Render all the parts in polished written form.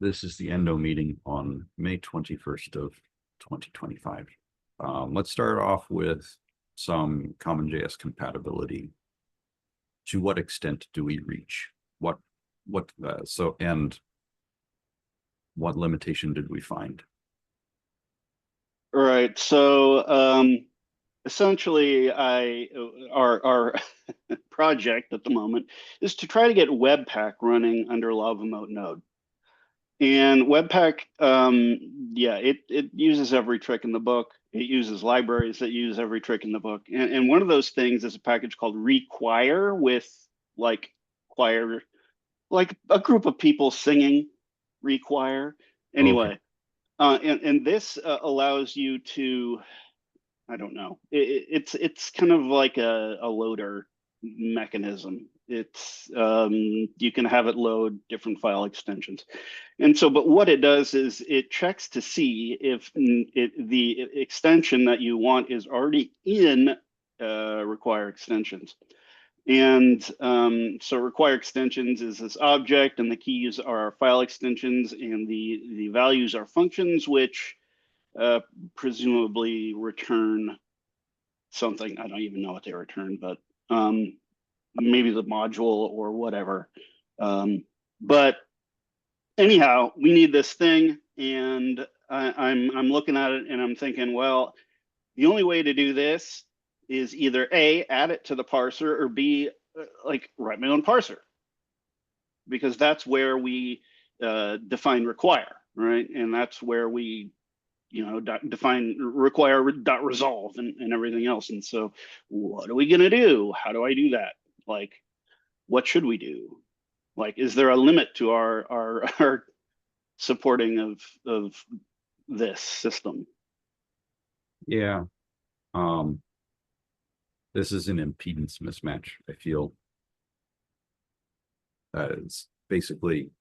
This is the Endo meeting on May 21st of 2025. Let's start off with some CommonJS compatibility. To what extent do we reach? And what limitation did we find? All right. So essentially, our project at the moment is to try to get Webpack running under LavaMoat Node. And Webpack, yeah, it uses every trick in the book. It uses libraries that use every trick in the book. And one of those things is a package called require with like choir, like a group of people singing require. Okay. Anyway, and this allows you to, I don't know, it's kind of like a loader mechanism. It's you can have it load different file extensions. And so, but what it does is it checks to see if the extension that you want is already in require extensions. And so require extensions is this object, and the keys are file extensions, and the values are functions, which presumably return something. I don't even know what they return, but maybe the module or whatever. But anyhow, we need this thing, and I'm looking at it and I'm thinking, well, the only way to do this is either A, add it to the parser, or B, like write my own parser, because that's where we define require, right? And that's where we define require dot resolve and everything else. And so what are we going to do? How do I do that? Like, what should we do? Like, is there a limit to our supporting of this system? Yeah. This is an impedance mismatch. I feel that it's basically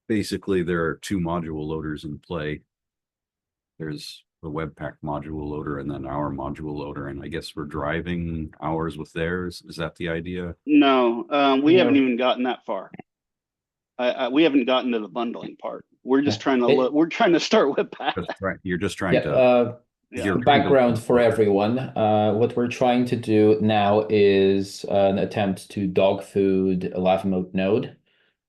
there are two module loaders in play. There's the Webpack module loader and then our module loader, and I guess we're driving ours with theirs. Is that the idea? No, we haven't No. even gotten that far. We haven't gotten to the bundling part. We're just Yeah. trying to we're trying to start Webpack. That's right. You're just trying Yeah, to. Yeah. You're trying to- background for everyone. What we're trying to do now is an attempt to dog food a LavaMoat node.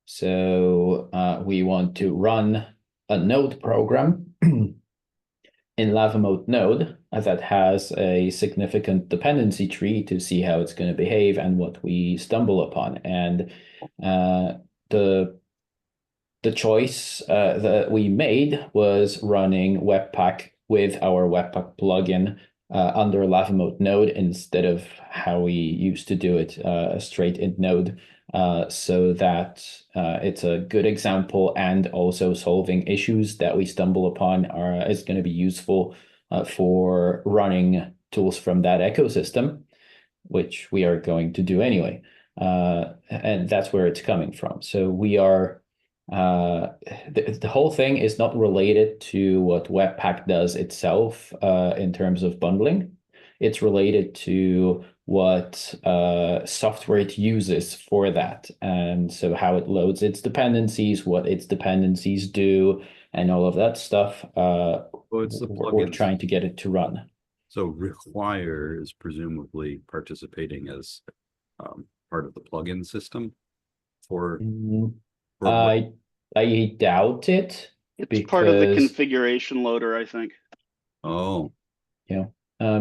So we want to run a node program in LavaMoat node that has a significant dependency tree to see how it's going to behave and what we stumble upon. And the choice that we made was running Webpack with our Webpack plugin under LavaMoat node instead of how we used to do it straight in node, so that it's a good example, and also solving issues that we stumble upon is going to be useful for running tools from that ecosystem, which we are going to do anyway. And that's where it's coming from. So we are the whole thing is not related to what Webpack does itself in terms of bundling. It's related to what software it uses for that, and so how it loads its dependencies, what its dependencies do, and all of that stuff. It's the We're plugins. trying to get it to run. So require is presumably participating as part of the plugin system for. I doubt it. It's part of the because configuration loader, I think. Oh, Yeah,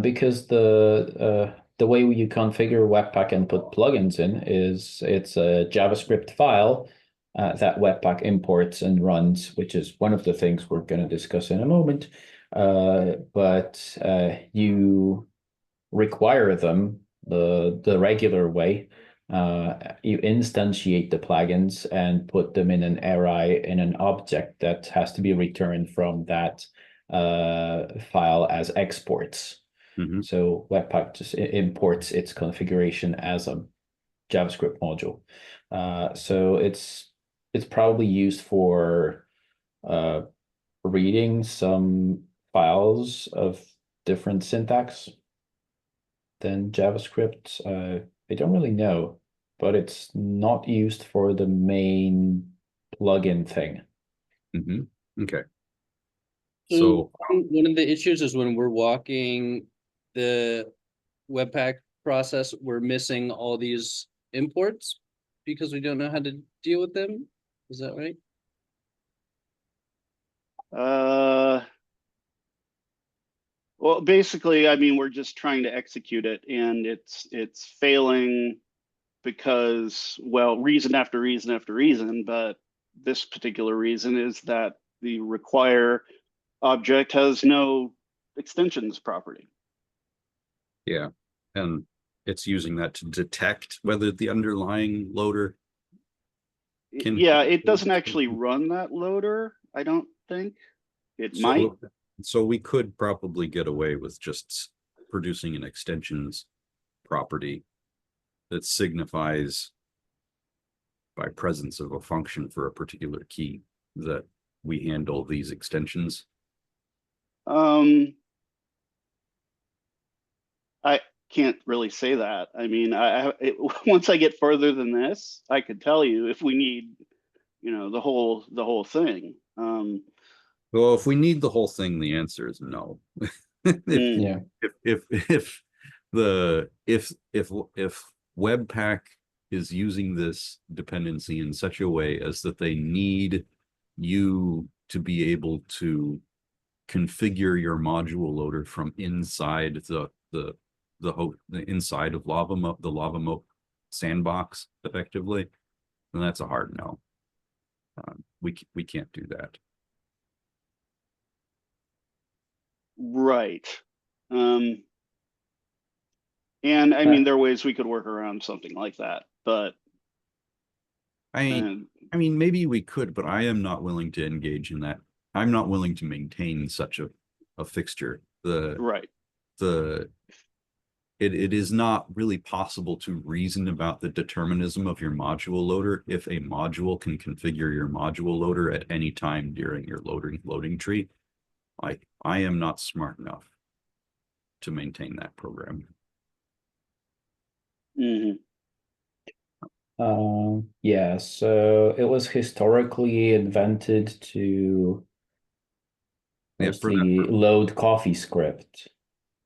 because the way you configure Webpack and put plugins in is it's a JavaScript file that Webpack imports and runs, which is one of the things we're going to discuss in a moment. But you require them the regular way. You instantiate the plugins and put them in an array in an object that has to be returned from that file as exports. So Webpack just imports its configuration as a JavaScript module. So it's probably used for reading some files of different syntax than JavaScript. I don't really know. but it's not used for the main plugin thing. Okay. So So, one of the issues is when we're walking the Webpack process, we're missing all these imports because we don't know how to deal with them. Is that right? Well, basically, I mean, we're just trying to execute it, and it's failing because, well, reason after reason after reason, but this particular reason is that the require object has no extensions property. yeah, and it's using that to detect whether the underlying loader can. Yeah, it doesn't actually run that loader, I don't think. It might. So we could probably get away with just producing an extensions property that signifies by presence of a function for a particular key that we handle these extensions. I can't really say that. I mean, once I get further than this, I could tell you if we need, the whole thing. Well, if we need the whole thing, the answer is no. Yeah. If Webpack is using this dependency in such a way as that they need you to be able to configure your module loader from inside the inside of the LavaMoat sandbox effectively, then that's a hard no. We can't do that. Right. And I mean, there are ways we could work around something like that, but I mean, maybe we could, but I am not willing to engage in that. I'm not willing to maintain such a fixture. right. It is not really possible to reason about the determinism of your module loader if a module can configure your module loader at any time during your loading tree. I am not smart enough to maintain that program. Yeah, so it was historically invented to mostly load CoffeeScript.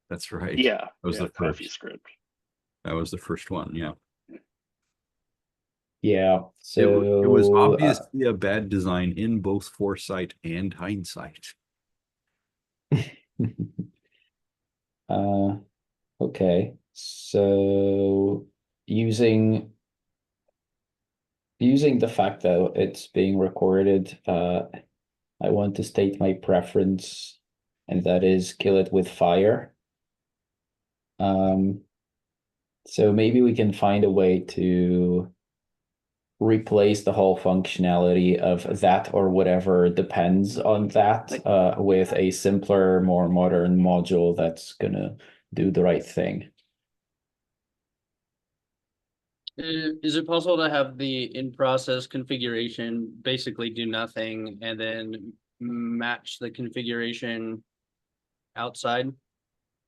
That's right. Yeah, that was the coffee first. script. That was the first one. Yeah. Yeah. So it was obviously a bad design in both foresight and hindsight. Okay. So using the fact that it's being recorded, I want to state my preference, and that is kill it with fire. So maybe we can find a way to replace the whole functionality of that or whatever depends on that with a simpler, more modern module that's gonna do the right thing. Is it possible to have the in-process configuration basically do nothing and then match the configuration outside?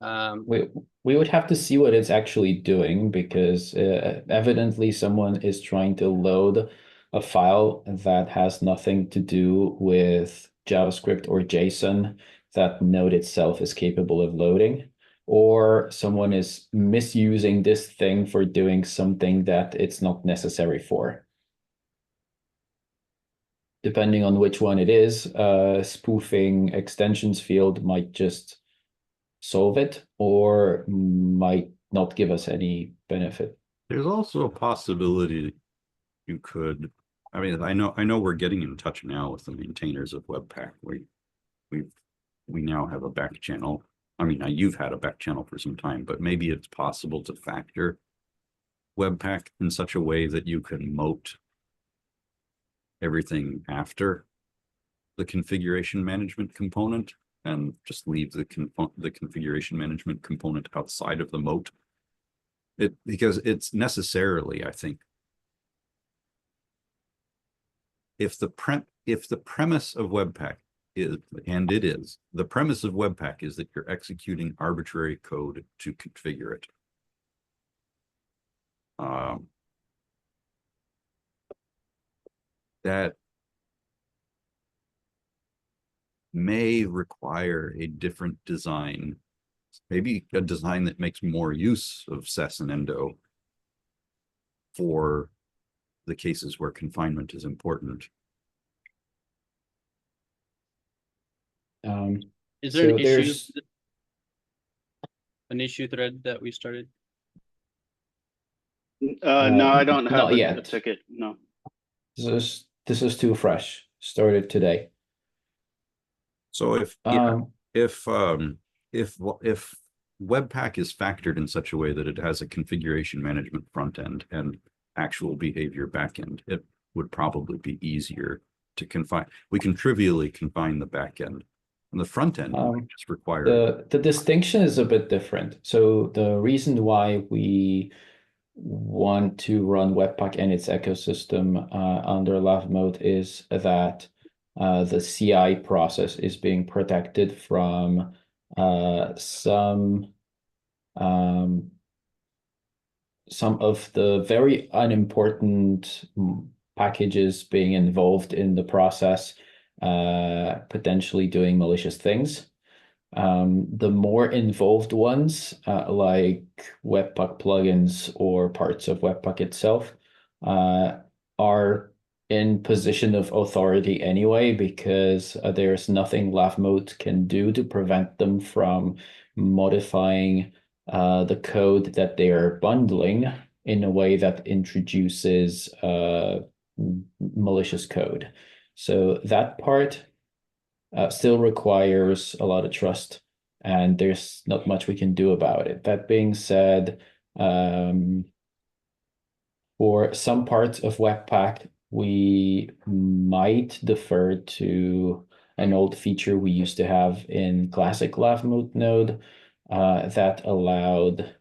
We would have to see what it's actually doing, because evidently someone is trying to load a file that has nothing to do with JavaScript or JSON that Node itself is capable of loading, or someone is misusing this thing for doing something that it's not necessary for. Depending on which one it is, spoofing extensions field might just solve it or might not give us any benefit. There's also a possibility you could, I mean, I know we're getting in touch now with the maintainers of Webpack. We now have a back channel. I mean, you've had a back channel for some time, but maybe it's possible to factor Webpack in such a way that you can moat everything after the configuration management component and just leave the configuration management component outside of the moat. Because it's necessarily, I think, if the premise of Webpack is, and it is, the premise of Webpack is that you're executing arbitrary code to configure it. that may require a different design, maybe a design that makes more use of SES and Endo for the cases where confinement is important. Is there So there's an issue thread that we started? No, I don't have not a yet. ticket. No. this is too fresh. Started today. So if Webpack is factored in such a way that it has a configuration management front end and actual behavior backend, it would probably be easier to confine. We can trivially confine the backend, and the front end might just require the distinction is a bit different. So the reason why we want to run Webpack and its ecosystem under Love mode is that the CI process is being protected from some of the very unimportant packages being involved in the process, potentially doing malicious things. The more involved ones, like Webpack plugins or parts of Webpack itself, are in position of authority anyway, because there's nothing Lav mode can do to prevent them from modifying the code that they are bundling in a way that introduces malicious code. So that part still requires a lot of trust, and there's not much we can do about it. That being said, for some parts of Webpack, we might defer to an old feature we used to have in classic Lav mode node that allowed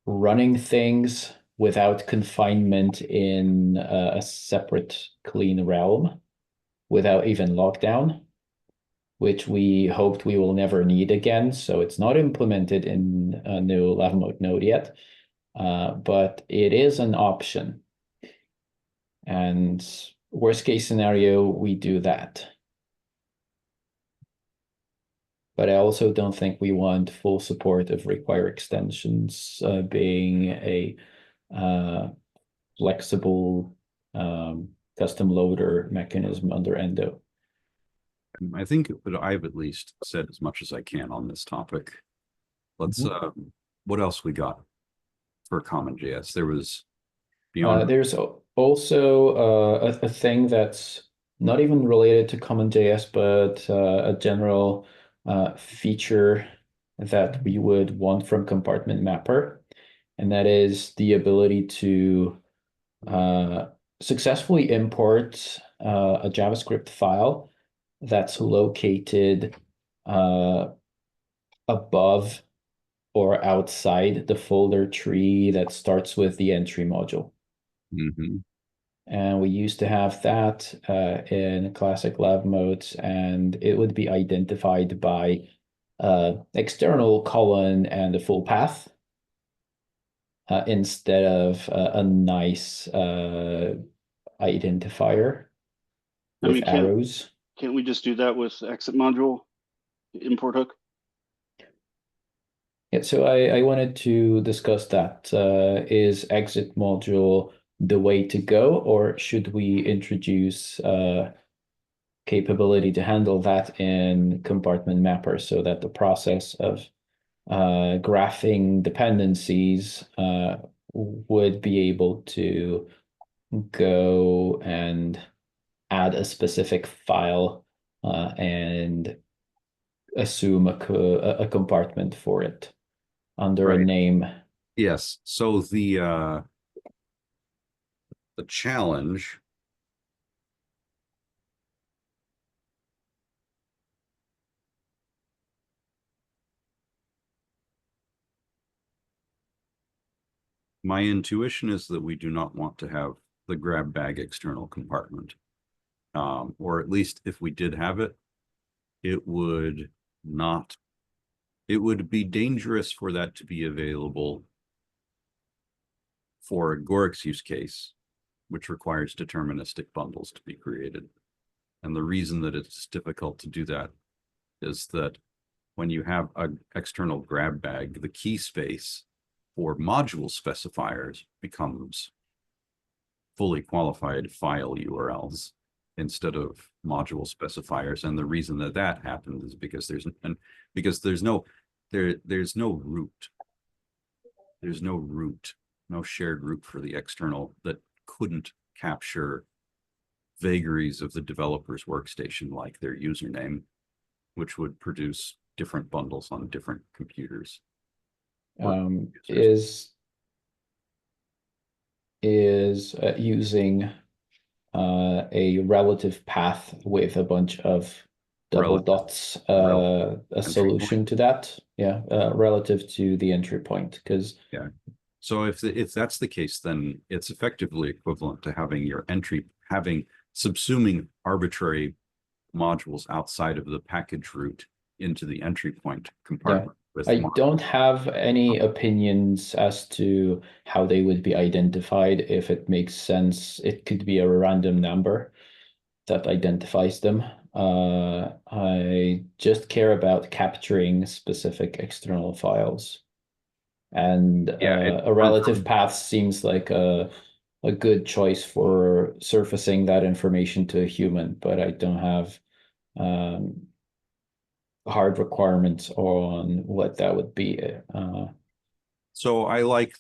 running things without confinement in a separate clean realm without even lockdown, which we hoped we will never need again. So it's not implemented in a new Lav mode node yet, but it is an option. And worst case scenario, we do that. But I also don't think we want full support of require extensions being a flexible custom loader mechanism under Endo. I think that I've at least said as much as I can on this topic. Let's what else we got for CommonJS? There was beyond there's also a thing that's not even related to CommonJS, but a general feature that we would want from Compartment Mapper, and that is the ability to successfully import a JavaScript file that's located above or outside the folder tree that starts with the entry module. And we used to have that in classic Lav modes, and it would be identified by external colon and a full path instead of a nice identifier with arrows. Can't we just do that with exit module import hook? Yeah, so I wanted to discuss that. Is exit module the way to go, or should we introduce capability to handle that in Compartment Mapper so that the process of graphing dependencies would be able to go and add a specific file and assume a compartment for it under a name. Yes. So the challenge my intuition is that we do not want to have the grab bag external compartment. Or at least if we did have it, it would be dangerous for that to be available for a Gorix use case which requires deterministic bundles to be created. And the reason that it's difficult to do that is that when you have an external grab bag, the key space for module specifiers becomes fully qualified file URLs instead of module specifiers. And the reason that that happened is because there's no root. There's no root, no shared root for the external that couldn't capture vagaries of the developer's workstation, like their username, which would produce different bundles on different computers. Is using a relative path with a bunch of double dots a solution to that? Yeah, relative to the entry point, because so if that's the case, then it's effectively equivalent to having your subsuming arbitrary modules outside of the package route into the entry point compartment. I don't have any opinions as to how they would be identified. If it makes sense, it could be a random number that identifies them. I just care about capturing specific external files. And a relative path seems like a good choice for surfacing that information to a human, but I don't have hard requirements on what that would be. So I like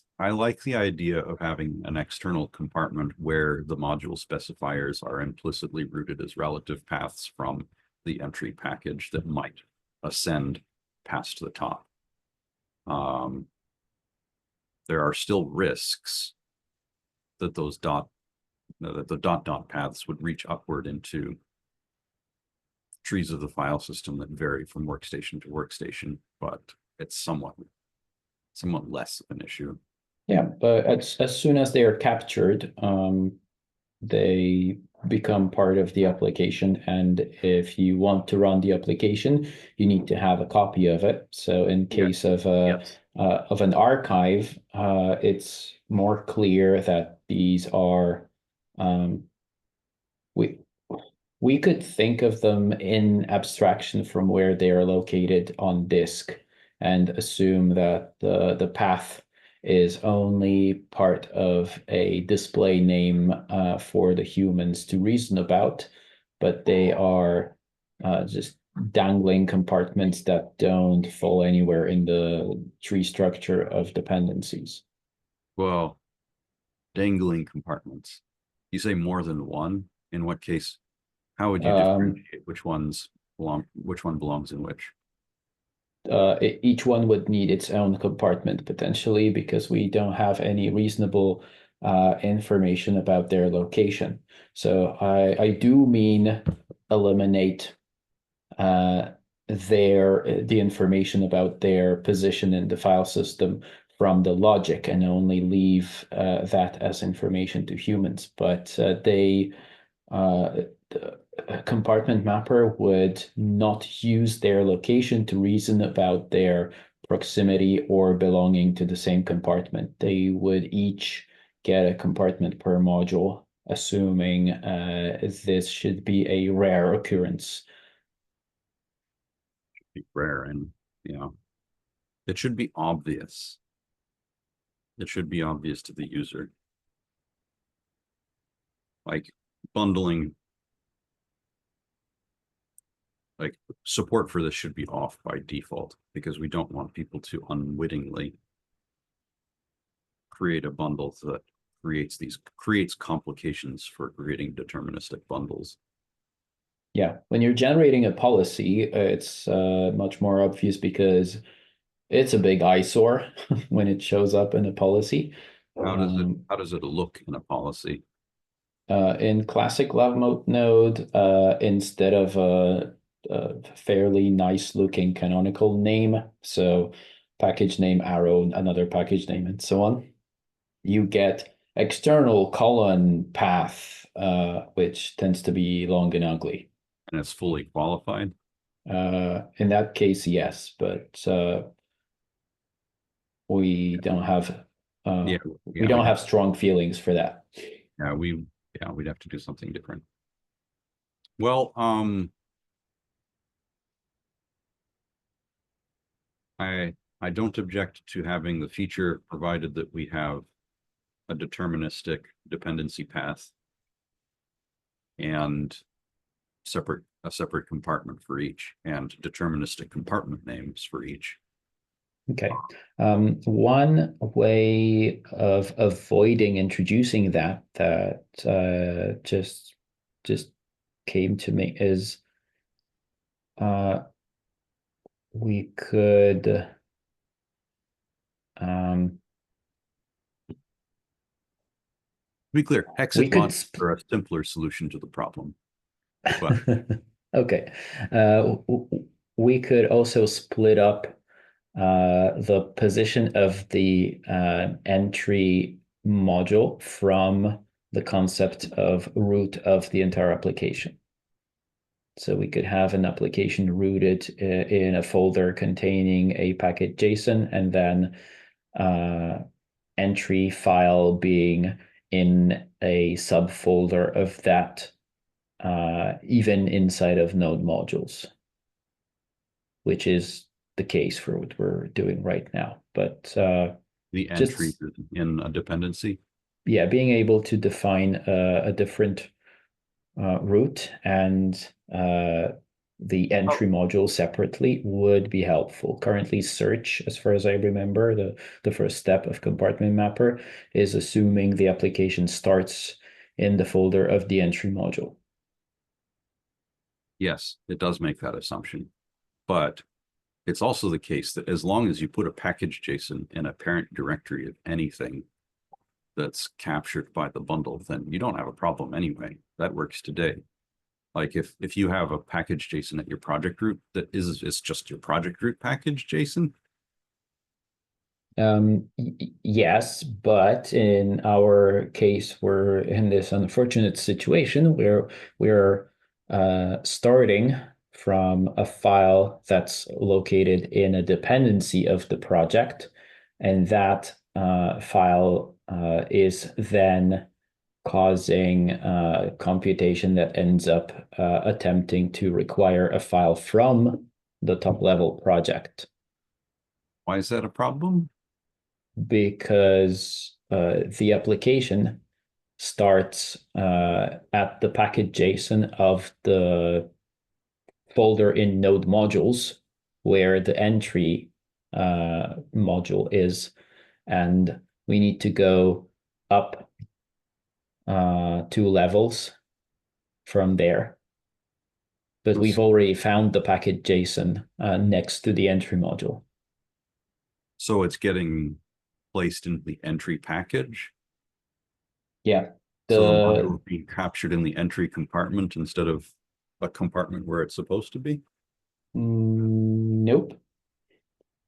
the idea of having an external compartment where the module specifiers are implicitly rooted as relative paths from the entry package that might ascend past the top. There are still risks that the dot paths would reach upward into trees of the file system that vary from workstation to workstation, but it's somewhat less of an issue. Yeah, but as soon as they are captured, they become part of the application. And if you want to run the application, you need to have a copy of it. So in case of an archive, it's more clear that these are we could think of them in abstraction from where they are located on disk and assume that the path is only part of a display name for the humans to reason about, but they are just dangling compartments that don't fall anywhere in the tree structure of dependencies. Well, dangling compartments. You say more than one? In what case? How would you differentiate which one belongs in which? Each one would need its own compartment potentially, because we don't have any reasonable information about their location. So I do mean eliminate the information about their position in the file system from the logic and only leave that as information to humans. But the compartment mapper would not use their location to reason about their proximity or belonging to the same compartment. They would each get a compartment per module, assuming this should be a rare occurrence. Rare, and it should be obvious. It should be obvious to the user. Like bundling, like support for this should be off by default, because we don't want people to unwittingly create a bundle that creates complications for creating deterministic bundles. Yeah, when you're generating a policy, it's much more obvious because it's a big eyesore when it shows up in a policy. How does it look in a policy? In classic love mode node, instead of a fairly nice looking canonical name, so package name arrow, another package name, and so on, you get external colon path, which tends to be long and ugly. And it's fully qualified? In that case, yes, but we don't have we don't have strong feelings for that. Yeah, we'd have to do something different. Well, I don't object to having the feature provided that we have a deterministic dependency path and a separate compartment for each and deterministic compartment names for each. Okay. One way of avoiding introducing that just came to me is we could To be clear, we exit could modules are a simpler solution to the problem. But okay. We could also split up the position of the entry module from the concept of root of the entire application. So we could have an application rooted in a folder containing a package JSON, and then entry file being in a subfolder of that, even inside of node modules, which is the case for what we're doing right now. But the entry in a dependency. Yeah, being able to define a different root and the entry module separately would be helpful. Currently, search, as far as I remember, the first step of compartment mapper is assuming the application starts in the folder of the entry module. Yes, it does make that assumption, but it's also the case that as long as you put a package JSON in a parent directory of anything that's captured by the bundle, then you don't have a problem anyway. That works today. Like if you have a package JSON at your project root that is just your project root package JSON. Yes, but in our case, we're in this unfortunate situation where we're starting from a file that's located in a dependency of the project, and that file is then causing computation that ends up attempting to require a file from the top level project. Why is that a problem? Because the application starts at the package JSON of the folder in node modules where the entry module is, and we need to go up 2 levels from there. But we've already found the package JSON next to the entry module. So it's getting placed into the entry package. Yeah. So the module is being captured in the entry compartment instead of a compartment where it's supposed to be? Nope.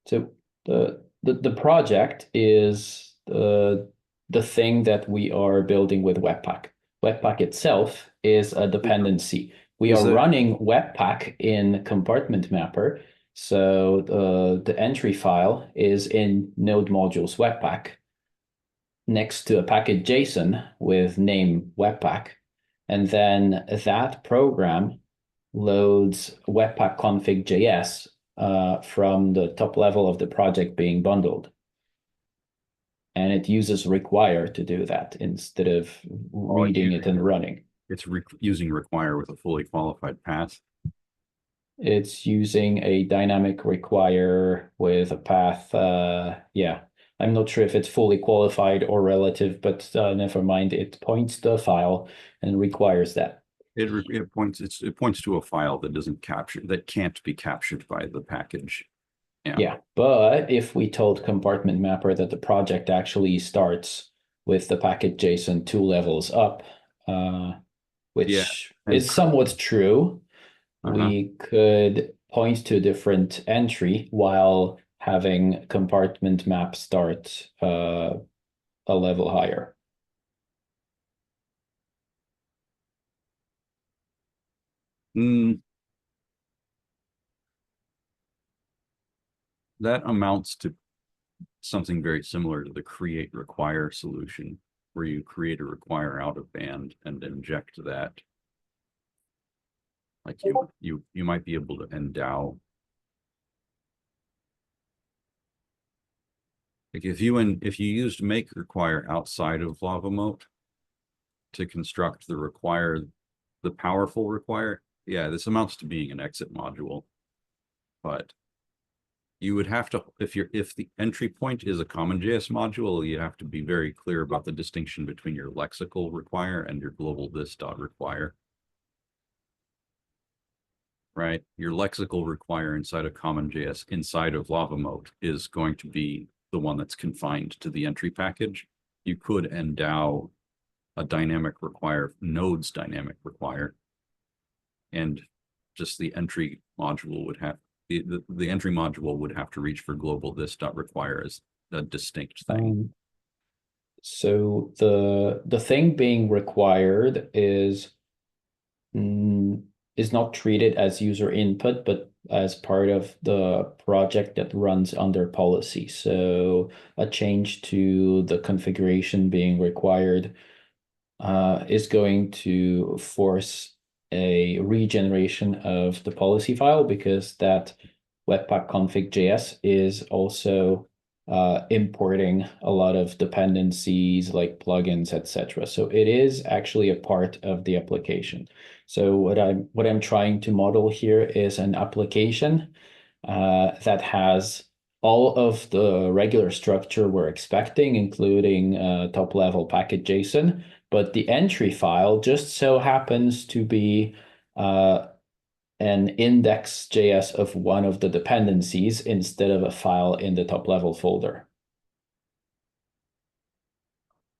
So the project is the thing that we are building with Webpack. Webpack itself is a dependency. We are running Webpack in compartment mapper. So the entry file is in node modules Webpack next to a package JSON with name Webpack. And then that program loads Webpack config.js from the top level of the project being bundled. And it uses require to do that instead of reading it and running. It's using require with a fully qualified path. It's using a dynamic require with a path. Yeah, I'm not sure if it's fully qualified or relative, but never mind. It points to a file and requires that. It points to a file that can't be captured by the package. Yeah, but if we told compartment mapper that the project actually starts with the package JSON 2 levels up, which is somewhat true, we could point to a different entry while having compartment map start a level higher. That amounts to something very similar to the create require solution, where you create a require out of band and inject that. Like you might be able to endow. Like if you used make require outside of lava moat to construct the powerful require, yeah, this amounts to being an exit module. But you would have to, if the entry point is a CommonJS module, you have to be very clear about the distinction between your lexical require and your global this.require. Right? Your lexical require inside of CommonJS, inside of lava moat, is going to be the one that's confined to the entry package. You could endow a dynamic require, nodes dynamic require, and just the entry module would have, the entry module would have to reach for global this.require as a distinct thing. So the thing being required is not treated as user input, but as part of the project that runs under policy. So a change to the configuration being required is going to force a regeneration of the policy file, because that webpack config.js is also importing a lot of dependencies like plugins, etc. So it is actually a part of the application. So what I'm trying to model here is an application that has all of the regular structure we're expecting, including top level package JSON, but the entry file just so happens to be an index.js of one of the dependencies instead of a file in the top level folder.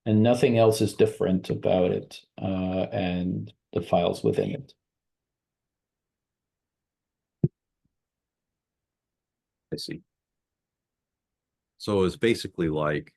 And nothing else is different about it and the files within it. I see. So it's basically like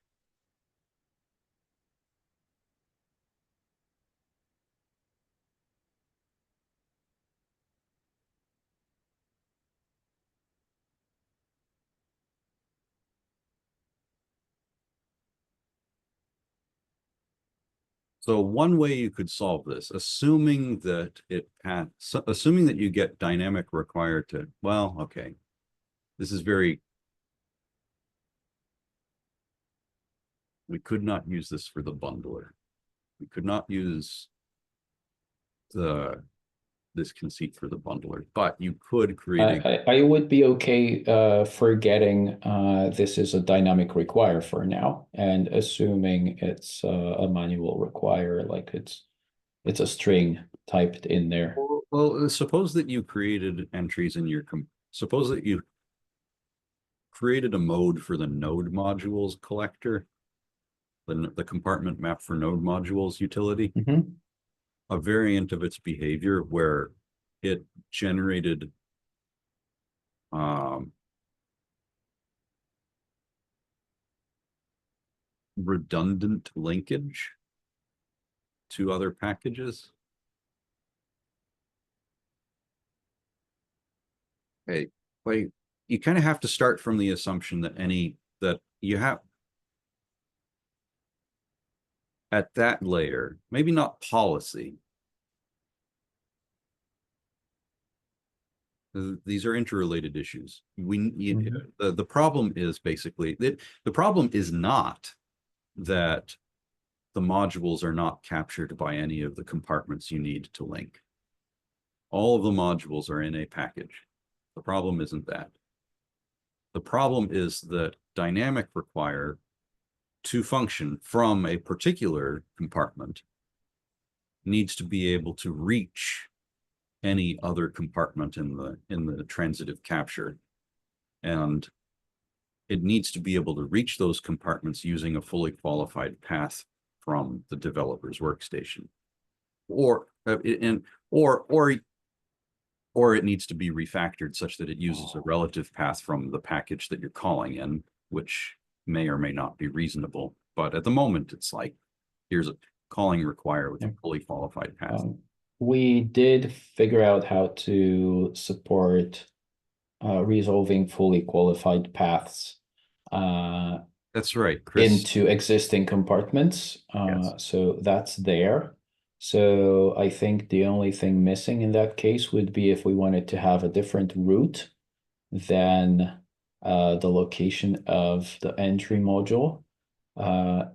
so one way you could solve this, assuming that assuming that you get dynamic require to, well, okay, this is very, we could not use this for the bundler. We could not use this conceit for the bundler, but you could create I would be okay forgetting this is a dynamic require for now, and assuming it's a manual require, like it's a string typed in there. Well, suppose that you created entries in your suppose that you created a mode for the node modules collector, the compartment map for node modules utility. A variant of its behavior where it generated redundant linkage to other packages. Okay, like you kind of have to start from the assumption that you have at that layer, maybe not policy. These are interrelated issues. The problem is basically the problem is not that the modules are not captured by any of the compartments you need to link. All of the modules are in a package. The problem isn't that. The problem is that dynamic require to function from a particular compartment needs to be able to reach any other compartment in the transitive capture, and it needs to be able to reach those compartments using a fully qualified path from the developer's workstation, or it needs to be refactored such that it uses a relative path from the package that you're calling in, which may or may not be reasonable. But at the moment, it's like, here's a calling require with a fully qualified path. We did figure out how to support resolving fully qualified paths That's right, Chris. into existing compartments. Yes. So that's there. So I think the only thing missing in that case would be if we wanted to have a different route than the location of the entry module.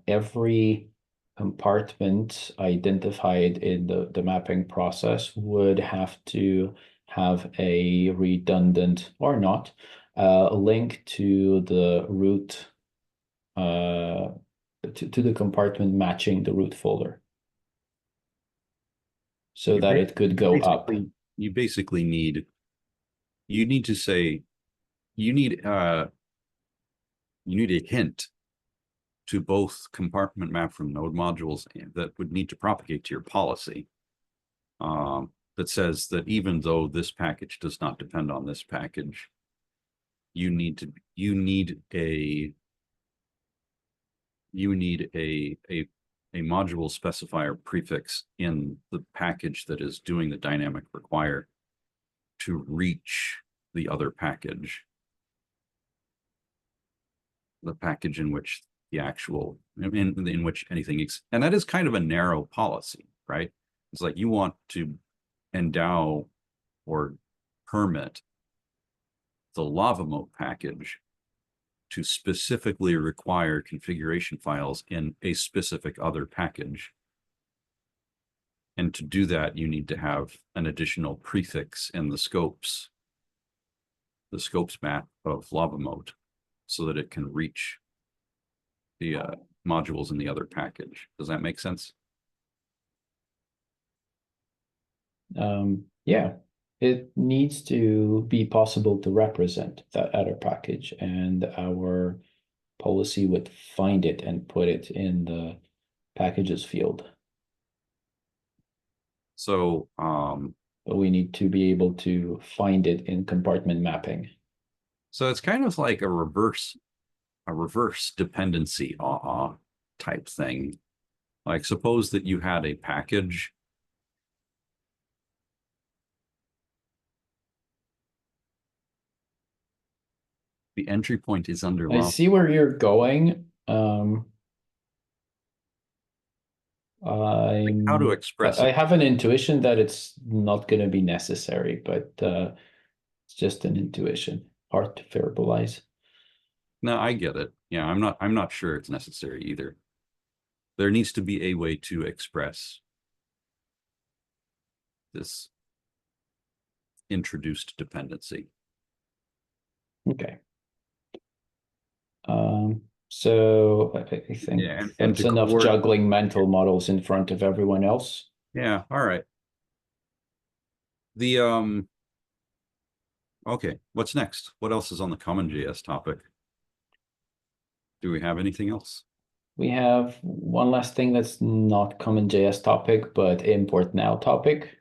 Every compartment identified in the mapping process would have to have a redundant or not link to the root to the compartment matching the root folder so You that ba- it could go up. You basically need, you need to say, you need a hint to both compartment map from node modules that would need to propagate to your policy. That says that even though this package does not depend on this package, you need a module specifier prefix in the package that is doing the dynamic require to reach the other package. The package in which the actual, in which anything, and that is kind of a narrow policy, right? It's like you want to endow or permit the LavaMoat package to specifically require configuration files in a specific other package. And to do that, you need to have an additional prefix in the scopes map of LavaMoat so that it can reach the modules in the other package. Does that make sense? Yeah, it needs to be possible to represent that other package, and our policy would find it and put it in the packages field. So, But we need to be able to find it in compartment mapping. so it's kind of like a reverse dependency type thing. Like suppose that you had a package the entry point is under I see where you're going. how to express I it. have an intuition that it's not going to be necessary, but it's just an intuition, hard to verbalize. No, I get it. Yeah, I'm not sure it's necessary either. There needs to be a way to express this introduced dependency. Okay. So I think Yeah, and that's to enough juggling mental models in front of everyone else. Yeah, all right. The okay, what's next? What else is on the CommonJS topic? Do we have anything else? We have one last thing that's not CommonJS topic, but import now topic.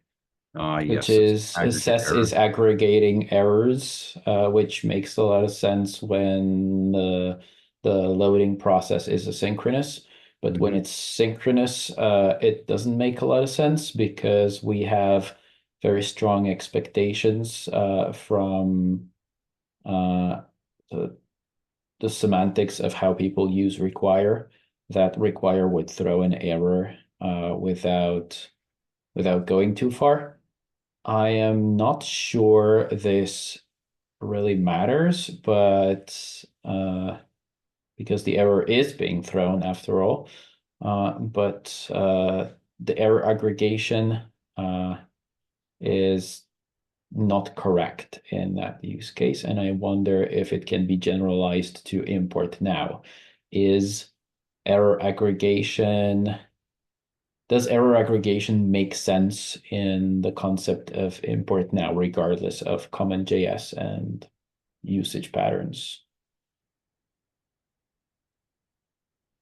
Yes, Which is is aggregating errors, which makes a lot of sense when the loading process is asynchronous. But when it's synchronous, it doesn't make a lot of sense because we have very strong expectations from the semantics of how people use require. That require would throw an error without going too far. I am not sure this really matters, but because the error is being thrown after all, but the error aggregation is not correct in that use case, and I wonder if it can be generalized to import now. Is error aggregation Does error aggregation make sense in the concept of import now, regardless of CommonJS and usage patterns?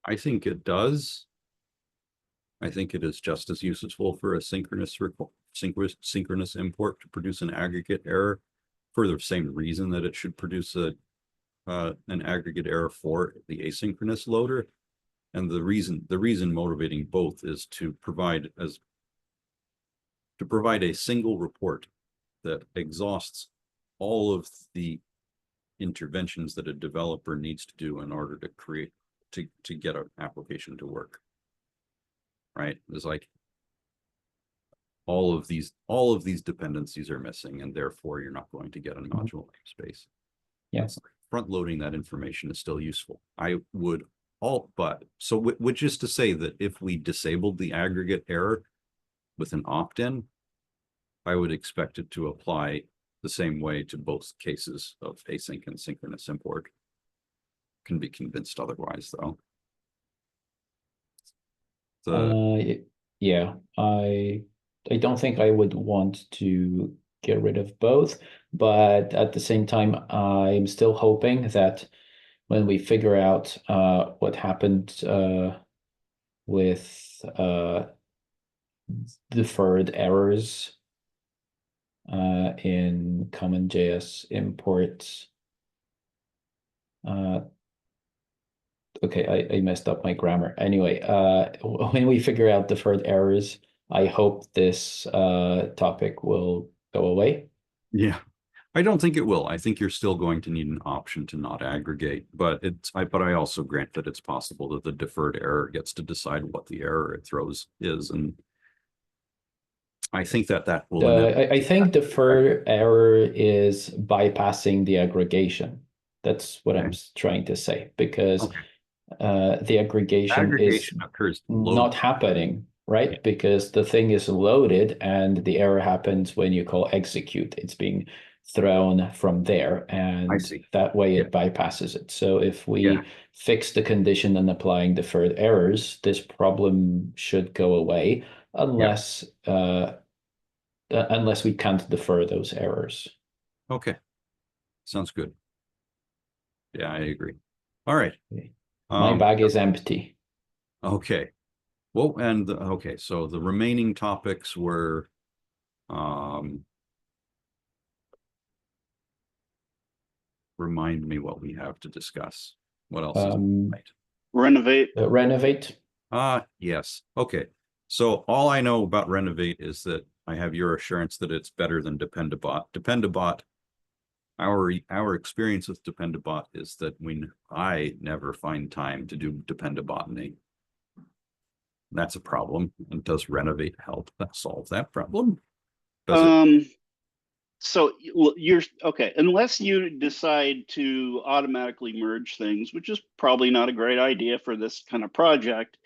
I think it does. I think it is just as useful for a synchronous import to produce an aggregate error for the same reason that it should produce an aggregate error for the asynchronous loader. And the reason motivating both is to provide a single report that exhausts all of the interventions that a developer needs to do in order to create to get an application to work. Right? It's like all of these dependencies are missing, and therefore you're not going to get a module namespace. Yes. Front loading that information is still useful. I would which is to say that if we disabled the aggregate error with an opt-in, I would expect it to apply the same way to both cases of async and synchronous import. Can be convinced otherwise, though. Yeah, I don't think I would want to get rid of both, but at the same time, I'm still hoping that when we figure out what happened with deferred errors in CommonJS imports. Okay, I messed up my grammar. Anyway, when we figure out deferred errors, I hope this topic will go away. Yeah, I don't think it will. I think you're still going to need an option to not aggregate, but I also grant that it's possible that the deferred error gets to decide what the error it throws is, and I think that will. I think deferred error is bypassing the aggregation. That's what I'm trying to say, because the aggregation is occurs not happening, right? Yeah. Because the thing is loaded and the error happens when you call execute. It's being thrown from there, and that way it bypasses it. So if we fix the condition and applying deferred errors, this problem should go away, unless unless we can't defer those errors. Okay, sounds good. Yeah, I agree. All right. My bag is empty. Okay. Well, and okay, so the remaining topics were remind me what we have to discuss. What else is right? Renovate. Renovate. Yes. Okay. So all I know about Renovate is that I have your assurance that it's better than Dependabot. Dependabot, our experience with Dependabot is that I never find time to do dependabotany. That's a problem. And does Renovate help solve that problem? So you're okay, unless you decide to automatically merge things, which is probably not a great idea for this kind of project.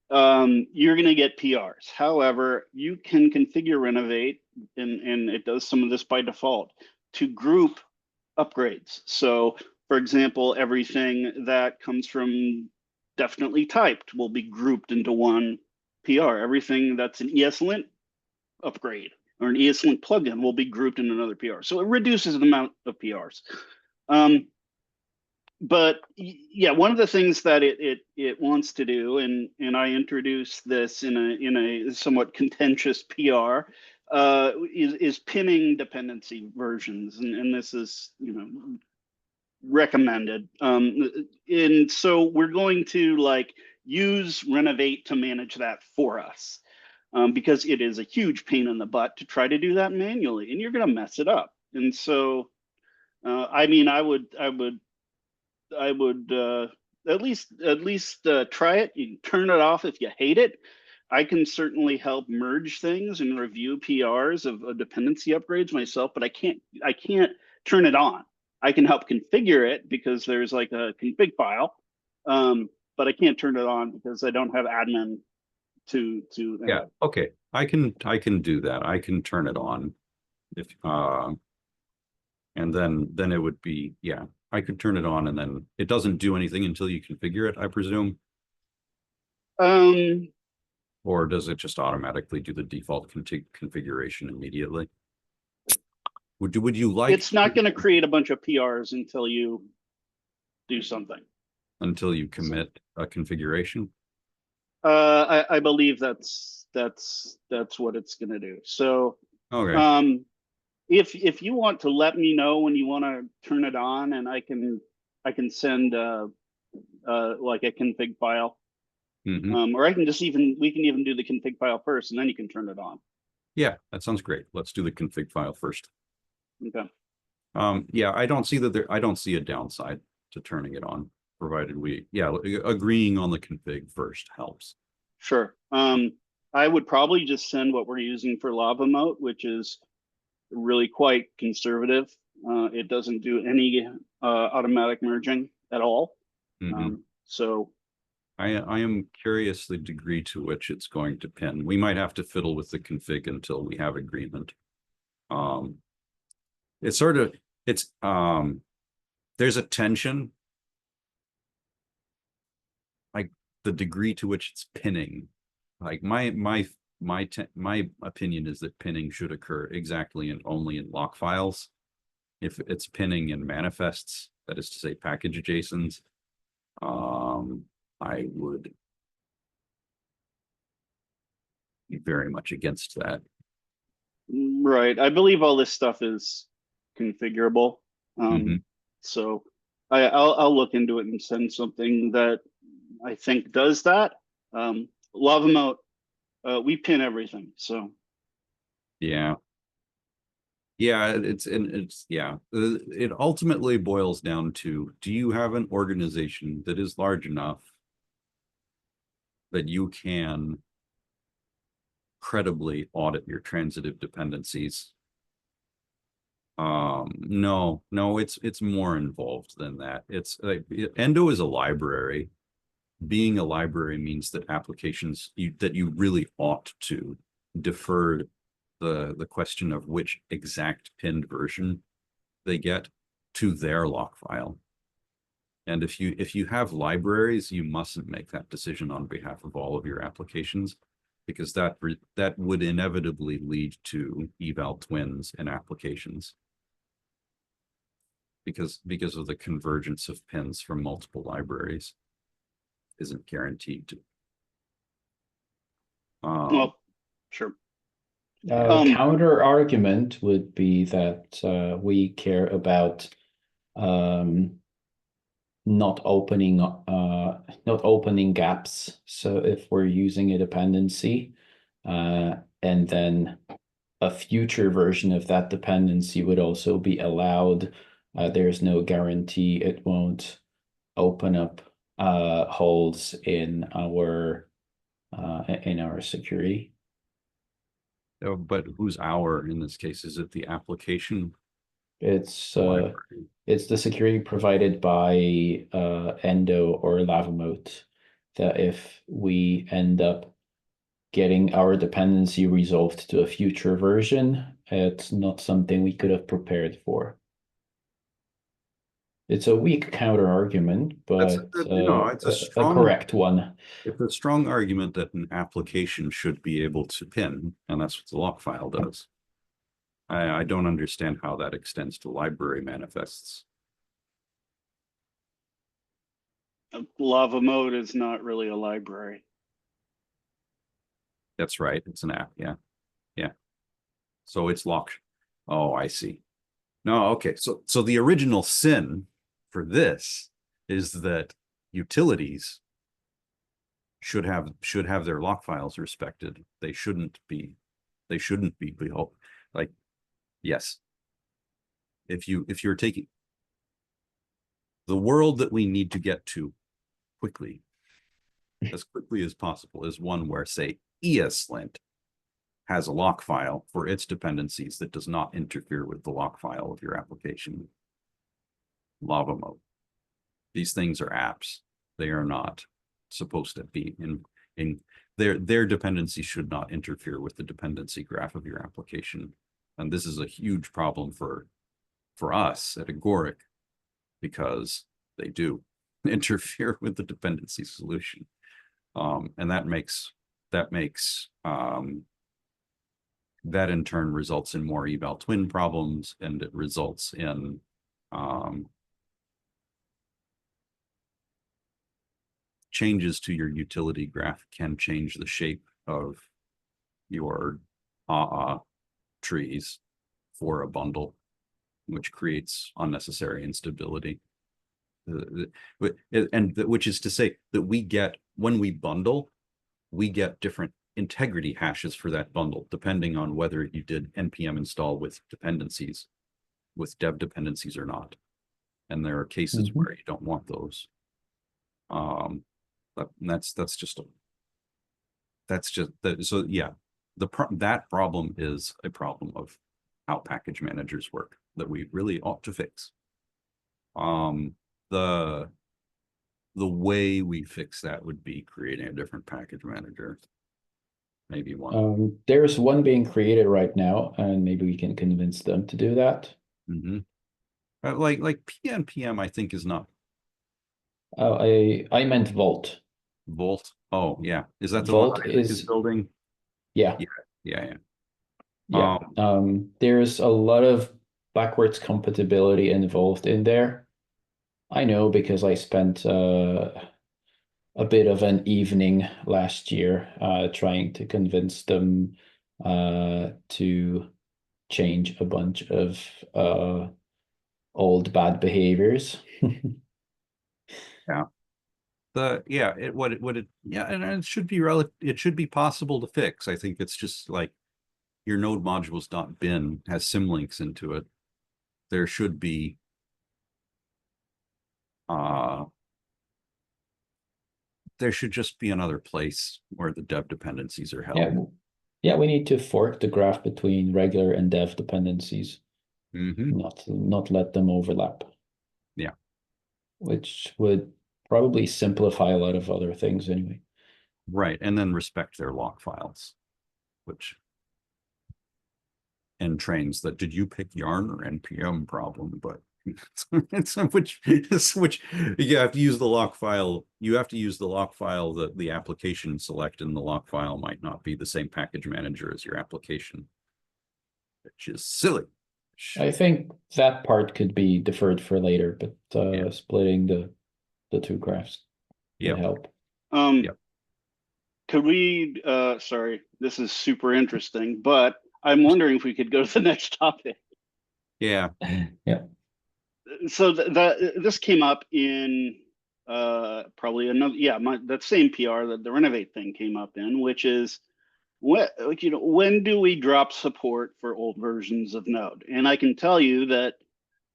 You're going to get PRs. However, you can configure Renovate, and it does some of this by default, to group upgrades. So, for example, everything that comes from definitely typed will be grouped into one PR. Everything that's an ESLint upgrade or an ESLint plugin will be grouped in another PR. So it reduces the amount of PRs. But yeah, one of the things that it wants to do, and I introduced this in a somewhat contentious PR, is pinning dependency versions, and this is recommended. And so we're going to use Renovate to manage that for us, because it is a huge pain in the butt to try to do that manually, and you're going to mess it up. And so, I mean, I would at least try it. You can turn it off if you hate it. I can certainly help merge things and review PRs of dependency upgrades myself, but I can't turn it on. I can help configure it because there's like a config file, but I can't turn it on because I don't have admin to. Yeah. Okay. I can do that. I can turn it on if and then it would be I could turn it on, and then it doesn't do anything until you configure it, I presume. Or does it just automatically do the default configuration immediately? Would you like? It's not going to create a bunch of PRs until you do something. Until you commit a configuration. I believe that's what it's going to do. So okay. If you want to let me know when you want to turn it on, and I can send like a config file, or I can we can even do the config file first, and then you can turn it on. Yeah, that sounds great. Let's do the config file first. Okay. Yeah, I don't see a downside to turning it on provided we, yeah, agreeing on the config first helps. Sure. I would probably just send what we're using for Lava Moat, which is really quite conservative. It doesn't do any automatic merging at all. Mhm. So I am curious the degree to which it's going to pin. We might have to fiddle with the config until we have agreement. It's sort of, there's a tension. Like the degree to which it's pinning. Like my opinion is that pinning should occur exactly and only in lock files. If it's pinning in manifests, that is to say package JSONs, I would be very much against that. right, I believe all this stuff is configurable. Mhm. So I'll look into it and send something that I think does that. Lava Moat, we pin everything, so. Yeah. Yeah, it ultimately boils down to, do you have an organization that is large enough that you can credibly audit your transitive dependencies? No, it's more involved than that. It's like Endo is a library. Being a library means that applications that you really ought to defer the question of which exact pinned version they get to their lock file. And if you have libraries, you mustn't make that decision on behalf of all of your applications, because that would inevitably lead to eval twins in applications. Because of the convergence of pins from multiple libraries isn't guaranteed to. Well, sure. Counter argument would be that we care about not opening gaps. So if we're using a dependency, and then a future version of that dependency would also be allowed, there's no guarantee it won't open up holes in our security. But who's our in this case? Is it the application? It's library? it's the security provided by Endo or Lavamoat, that if we end up getting our dependency resolved to a future version, it's not something we could have prepared for. It's a weak counter argument, but it's a strong, correct one. It's a strong argument that an application should be able to pin, and that's what the lock file does. I don't understand how that extends to library manifests. Lava Mode is not really a library. That's right. It's an app. Yeah. Yeah. So it's locked. Oh, I see. No, okay. So the original sin for this is that utilities should have their lock files respected. They shouldn't be like, yes. If you're taking the world that we need to get to quickly, as quickly as possible, is one where, say, ESLint has a lock file for its dependencies that does not interfere with the lock file of your application. Lava Mode. These things are apps. They are not supposed to be in their dependencies should not interfere with the dependency graph of your application. And this is a huge problem for us at Agoric, because they do interfere with the dependency solution. And that in turn results in more eval twin problems, and it results in changes to your utility graph can change the shape of your trees for a bundle, which creates unnecessary instability. Which is to say that when we bundle, we get different integrity hashes for that bundle, depending on whether you did npm install with dependencies, with dev dependencies or not. And there are cases where you don't want those. But that's just that. So yeah, that problem is a problem of how package managers work that we really ought to fix. The way we fix that would be creating a different package manager. Maybe one. There's one being created right now, and maybe we can convince them to do that. Mm-hmm. Like PNPM, I think is not. Oh, I meant Volt. Volt. Oh yeah, is that the Volt one Isaac is building? Yeah. Yeah. Yeah. There's a lot of backwards compatibility involved in there. I know because I spent a bit of an evening last year trying to convince them to change a bunch of old bad behaviors. Yeah. Yeah, and it should be it should be possible to fix. I think it's just like your node modules.bin has symlinks into it. There should be there should just be another place where the dev dependencies are held. Yeah, we need to fork the graph between regular and dev dependencies. Mm-hmm. Not let them overlap. Yeah. Which would probably simplify a lot of other things anyway. Right, and then respect their log files, which entrains that did you pick yarn or npm problem, but it's which you have to use the lock file. You have to use the lock file that the application select, and the lock file might not be the same package manager as your application, which is silly. I think that part could be deferred for later, but splitting the two graphs would help. Could we sorry, this is super interesting, but I'm wondering if we could go to the next topic. Yeah. So this came up in probably another that same PR that the Renovate thing came up in, which is when do we drop support for old versions of Node? And I can tell you that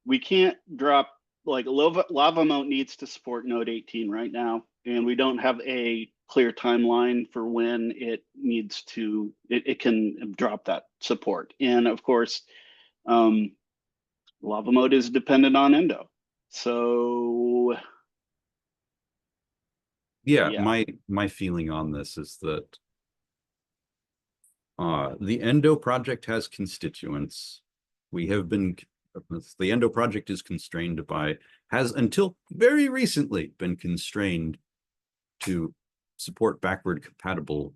we can't drop, like, LavaMoat needs to support Node 18 right now, and we don't have a clear timeline for when it needs to, it can drop that support. And of course, LavaMoat is dependent on Endo. So yeah. My feeling on this is that the Endo project has constituents. The Endo project is constrained has until very recently been constrained to support backward compatible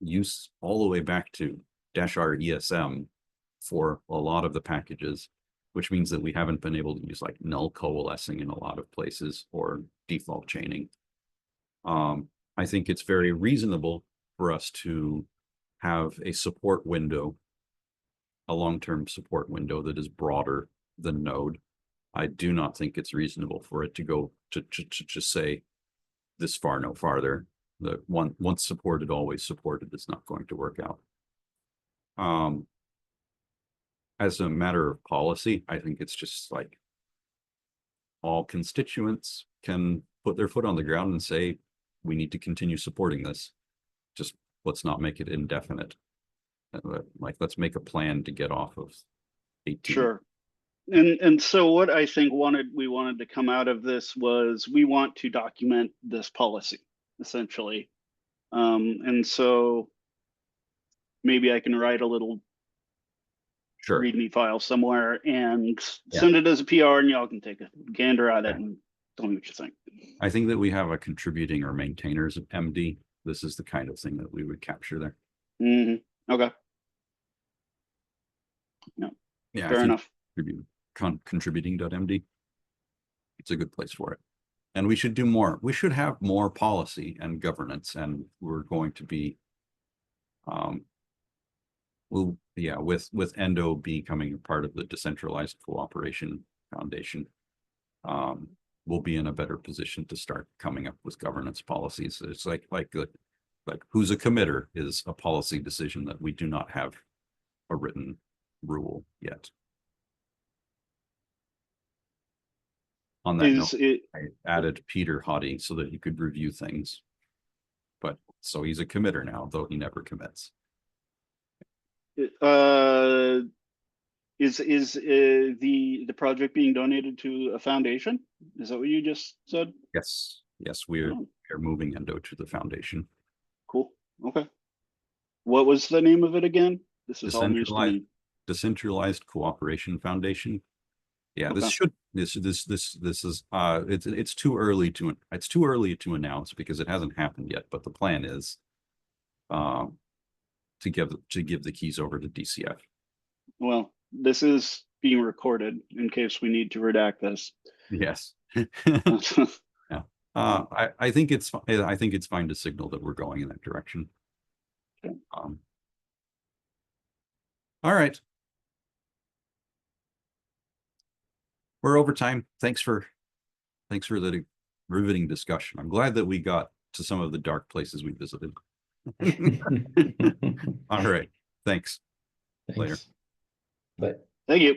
use all the way back to -r ESM for a lot of the packages, which means that we haven't been able to use like null coalescing in a lot of places or default chaining. I think it's very reasonable for us to have a support window, a long-term support window that is broader than Node. I do not think it's reasonable for it to go to just say this far, no farther. The once supported, always supported is not going to work out. As a matter of policy, I think it's just like all constituents can put their foot on the ground and say, we need to continue supporting this. Just let's not make it indefinite. Like, let's make a plan to get off of 18. Sure. And so what I think we wanted to come out of this was we want to document this policy, essentially. And so maybe I can write a little README file somewhere and send it as a PR, and y'all can take a gander at it and tell me what you think. I think that we have a contributing or maintainers of MD. This is the kind of thing that we would capture there. Mm-hmm. Okay. No. Yeah. Fair enough. Contributing.md. It's a good place for it. And we should do more. We should have more policy and governance, and we're going to be with Endo becoming a part of the Decentralized Cooperation Foundation, we'll be in a better position to start coming up with governance policies. It's like who's a committer is a policy decision that we do not have a written rule yet. On that Is note, it, I added Peter Hottie so that he could review things. But so he's a committer now, though he never commits. is the project being donated to a foundation? Is that what you just said? Yes, yes, we are Oh, moving Endo to the foundation. cool. Okay. What was the name of it again? This is all news to me. Decentralized Cooperation Foundation. Yeah, this Okay. should this is it's too early to announce because it hasn't happened yet. But the plan is to give the keys over to DCF. Well, this is being recorded in case we need to redact this. Yes. Yeah. I think it's fine to signal that we're going in that direction. Okay. All right. We're over time. Thanks for the riveting discussion. I'm glad that we got to some of the dark places we visited. All right. Thanks. Later. Thanks. But Thank you.